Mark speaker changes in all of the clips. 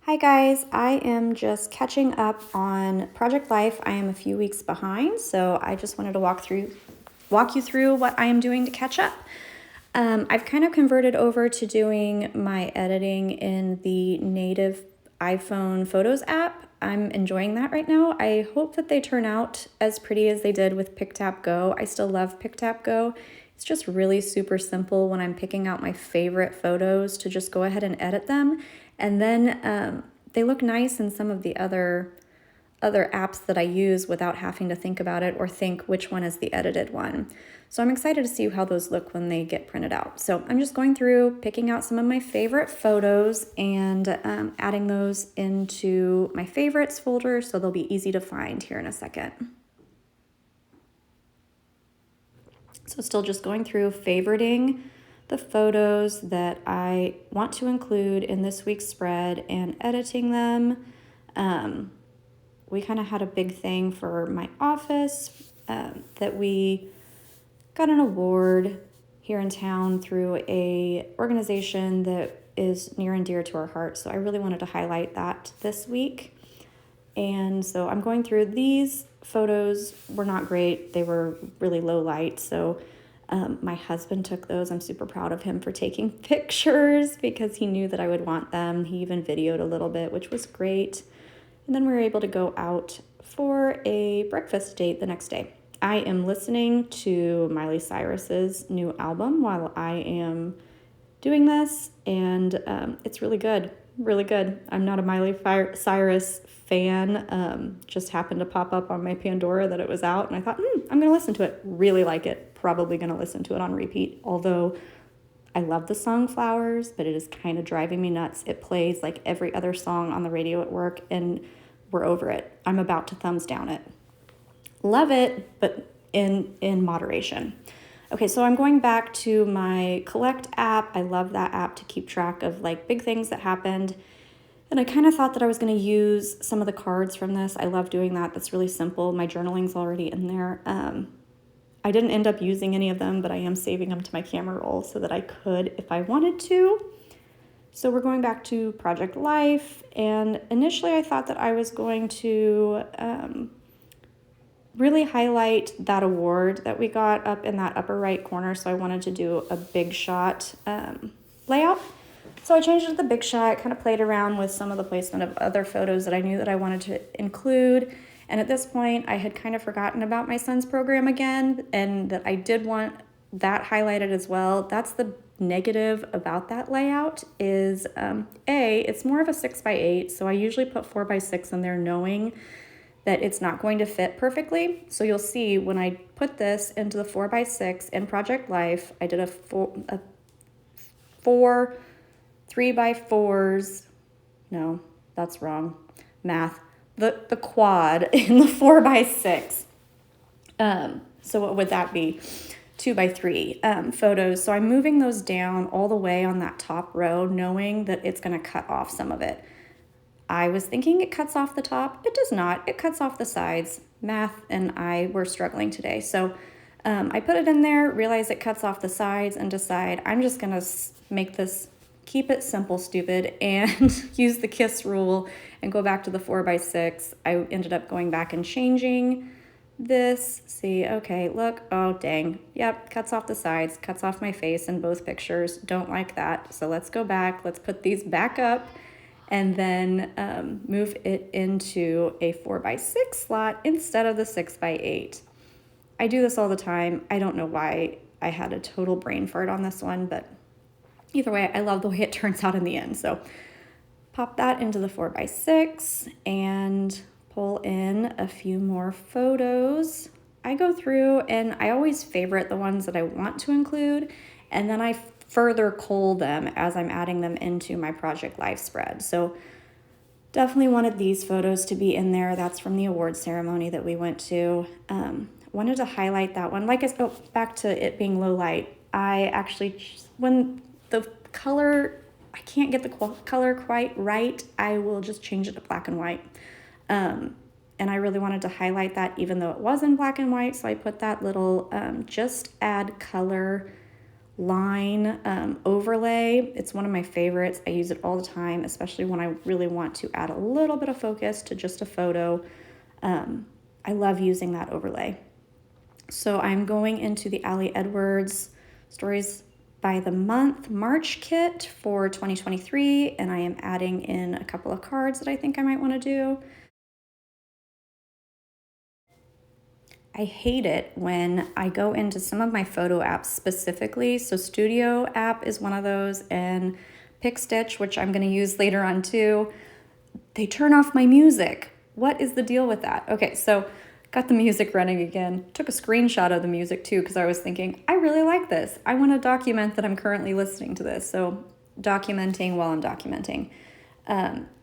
Speaker 1: Hi guys, I am just catching up on Project Life. I am a few weeks behind, so I just wanted to walk you through what I am doing to catch up. I've kind of converted over to doing my editing in the native iPhone Photos app. I'm enjoying that right now. I hope that they turn out as pretty as they did with PicTap Go. I still love PicTap Go. It's just really super simple when I'm picking out my favorite photos to just go ahead and edit them. And then they look nice in some of the other apps that I use without having to think about it or think which one is the edited one. So I'm excited to see how those look when they get printed out. So I'm just going through, picking out some of my favorite photos and adding those into my favorites folder so they'll be easy to find here in a second. So still just going through, favoriting the photos that I want to include in this week's spread and editing them. We kind of had a big thing for my office that we got an award here in town through a organization that is near and dear to our hearts. So I really wanted to highlight that this week. And so I'm going through these photos. Were not great. They were really low light. So my husband took those. I'm super proud of him for taking pictures because he knew that I would want them. He even videoed a little bit, which was great. And then we were able to go out for a breakfast date the next day. I am listening to Miley Cyrus's new album while I am doing this, and it's really good, really good. I'm not a Miley Cyrus fan, just happened to pop up on my Pandora that it was out, and I thought, I'm going to listen to it. Really like it. Probably going to listen to it on repeat, although I love the song Flowers, but it is kind of driving me nuts. It plays like every other song on the radio at work, and we're over it. I'm about to thumbs down it. Love it, but in moderation. Okay, so I'm going back to my Collect app. I love that app to keep track of like big things that happened. And I kind of thought that I was going to use some of the cards from this. I love doing that. That's really simple. My journaling's already in there. I didn't end up using any of them, but I am saving them to my camera roll so that I could if I wanted to. So we're going back to Project Life. And initially I thought that I was going to really highlight that award that we got up in that upper right corner. So I wanted to do a big shot layout. So I changed it to the big shot, kind of played around with some of the placement of other photos that I knew that I wanted to include. And at this point, I had kind of forgotten about my son's program again, and that I did want that highlighted as well. That's the negative about that layout is, it's more of a 6x8. So I usually put 4x6 in there knowing that it's not going to fit perfectly. So you'll see when I put this into the 4x6 in Project Life, I did a four 3x4s. No, that's wrong. Math. The quad in the 4x6. So what would that be? 2x3 photos. So I'm moving those down all the way on that top row, knowing that it's going to cut off some of it. I was thinking it cuts off the top. It does not. It cuts off the sides. Math and I were struggling today. So I put it in there, realize it cuts off the sides, and decide I'm just going to make this, keep it simple, stupid, and use the KISS rule and go back to the 4x6. I ended up going back and changing this. See, okay, look, oh, dang. Yep, cuts off the sides, cuts off my face in both pictures. Don't like that. So let's go back. Let's put these back up and then move it into a 4x6 slot instead of the 6x8. I do this all the time. I don't know why I had a total brain fart on this one, but either way, I love the way it turns out in the end. So pop that into the 4x6 and pull in a few more photos. I go through and I always favorite the ones that I want to include, and then I further cull them as I'm adding them into my Project Life spread. So definitely wanted these photos to be in there. That's from the award ceremony that we went to. Wanted to highlight that one. Back to it being low light. I actually, when the color, I can't get the color quite right, I will just change it to black and white. And I really wanted to highlight that even though it was in black and white. So I put that little just add color line overlay. It's one of my favorites. I use it all the time, especially when I really want to add a little bit of focus to just a photo. I love using that overlay. So I'm going into the Ali Edwards Stories by the Month March kit for 2023, and I am adding in a couple of cards that I think I might want to do. I hate it when I go into some of my photo apps specifically. So Studio app is one of those, and PicStitch, which I'm going to use later on too. They turn off my music. What is the deal with that? Okay, so got the music running again. Took a screenshot of the music too because I was thinking, I really like this. I want to document that I'm currently listening to this. So documenting while I'm documenting.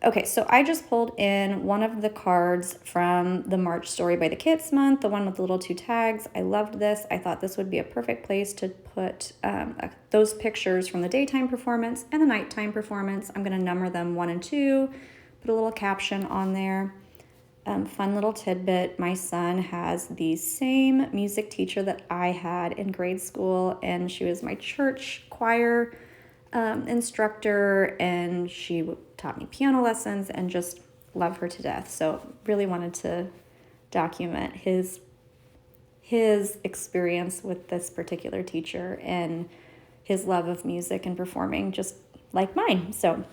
Speaker 1: Okay, so I just pulled in one of the cards from the March Story by the Kids month, the one with the little 2 tags. I loved this. I thought this would be a perfect place to put those pictures from the daytime performance and the nighttime performance. I'm going to number them 1 and 2, put a little caption on there. Fun little tidbit, my son has the same music teacher that I had in grade school, and she was my church choir instructor, and she taught me piano lessons, and just love her to death. So really wanted to document his experience with this particular teacher and his love of music and performing, just like mine. So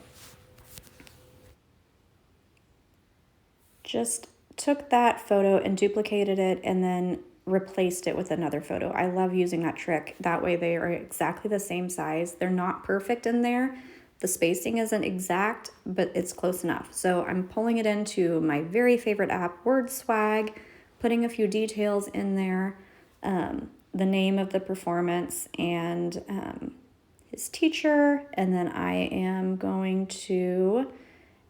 Speaker 1: just took that photo and duplicated it and then replaced it with another photo. I love using that trick. That way they are exactly the same size. They're not perfect in there. The spacing isn't exact, but it's close enough. So I'm pulling it into my very favorite app, WordSwag, putting a few details in there, the name of the performance and his teacher, and then I am going to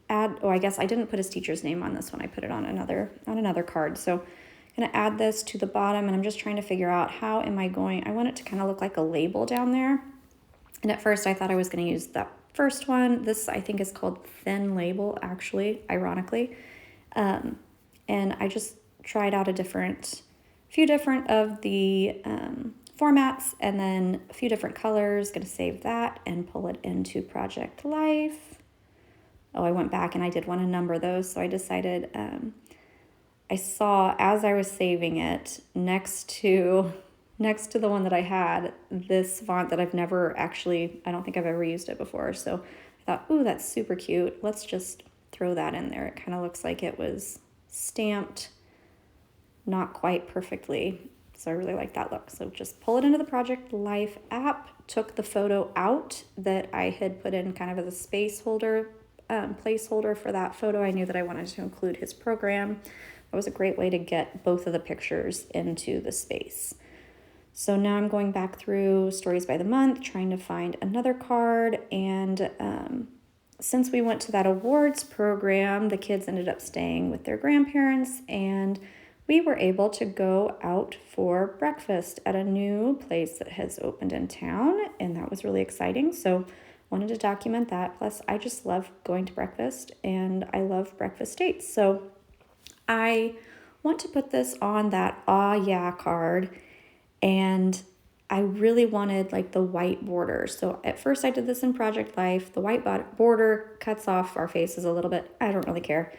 Speaker 1: add, I guess I didn't put his teacher's name on this one. I put it on another card. So I'm going to add this to the bottom, and I'm just trying to figure out how am I going, I want it to kind of look like a label down there. And at first I thought I was going to use that first one. This I think is called Thin Label, actually, ironically. And I just tried out few different of the formats, and then a few different colors. Going to save that and pull it into Project Life. Oh, I went back and I did want to number those, so I decided, I saw as I was saving it next to the one that I had, this font that I've never actually, I don't think I've ever used it before. So I thought, ooh, that's super cute. Let's just throw that in there. It kind of looks like it was stamped not quite perfectly. So I really like that look. So just pull it into the Project Life app, took the photo out that I had put in kind of as a space holder, placeholder for that photo. I knew that I wanted to include his program. That was a great way to get both of the pictures into the space. So now I'm going back through Stories by the Month, trying to find another card. And since we went to that awards program, the kids ended up staying with their grandparents, and we were able to go out for breakfast at a new place that has opened in town, and that was really exciting. So wanted to document that. Plus, I just love going to breakfast, and I love breakfast dates. So I want to put this on that Aw Yeah card, and I really wanted like the white border. So at first I did this in Project Life. The white border cuts off our faces a little bit. I don't really care.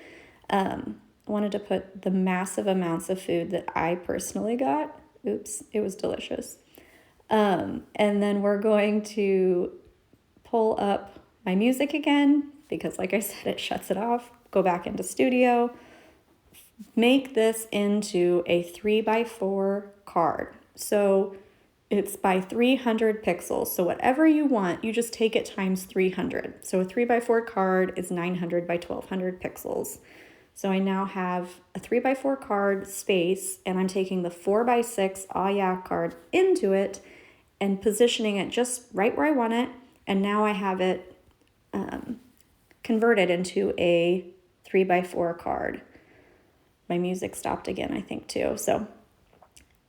Speaker 1: Wanted to put the massive amounts of food that I personally got. Oops, it was delicious. And then we're going to pull up my music again, because like I said, it shuts it off. Go back into Studio. Make this into a 3x4 card. So it's by 300 pixels. So whatever you want, you just take it times 300. So a 3x4 card is 900 by 1200 pixels. So I now have a 3x4 card space, and I'm taking the 4x6 Aw Yeah card into it and positioning it just right where I want it. And now I have it converted into a 3x4 card. My music stopped again, I think, too. So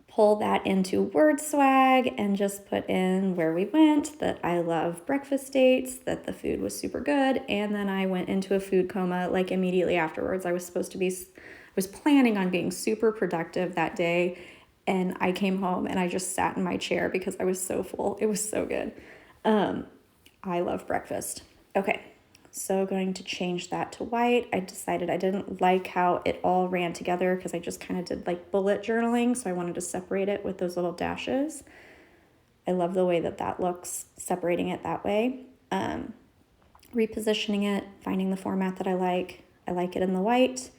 Speaker 1: pull that into WordSwag and just put in where we went, that I love breakfast dates, that the food was super good, and then I went into a food coma like immediately afterwards. I was planning on being super productive that day, And I came home and I just sat in my chair because I was so full. It was so good. I love breakfast. Okay, so going to change that to white. I decided I didn't like how it all ran together because I just kind of did like bullet journaling. So I wanted to separate it with those little dashes. I love the way that that looks, separating it that way. Repositioning it, finding the format that I like. I like it in the white.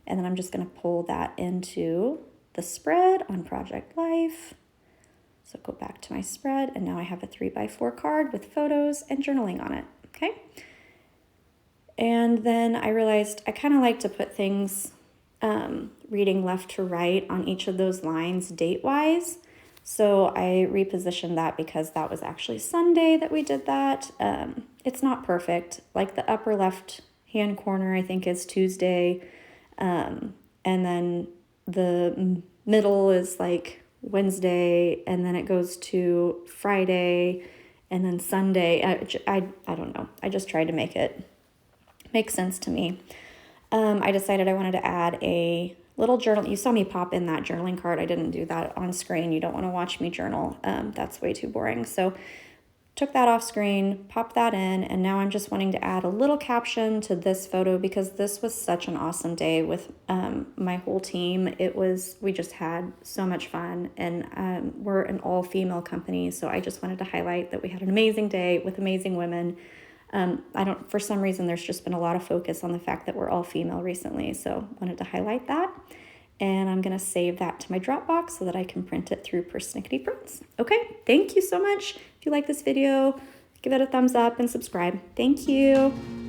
Speaker 1: And then I'm just going to pull that into the spread on Project Life. So go back to my spread, and now I have a 3x4 card with photos and journaling on it, okay? And then I realized I kind of like to put things reading left to right on each of those lines date-wise. So I repositioned that because that was actually Sunday that we did that. It's not perfect. Like the upper left-hand corner, I think, is Tuesday. And then the middle is like Wednesday, and then it goes to Friday, and then Sunday. I don't know. I just tried to make it make sense to me. I decided I wanted to add a little journal. You saw me pop in that journaling card. I didn't do that on screen. You don't want to watch me journal. That's way too boring. So took that off screen, popped that in, and now I'm just wanting to add a little caption to this photo because this was such an awesome day with my whole team. We just had so much fun, and we're an all-female company, so I just wanted to highlight that we had an amazing day with amazing women. For some reason, there's just been a lot of focus on the fact that we're all female recently, so wanted to highlight that. And I'm going to save that to my Dropbox so that I can print it through Persnickety Prints. Okay, thank you so much. If you like this video, give it a thumbs up and subscribe. Thank you.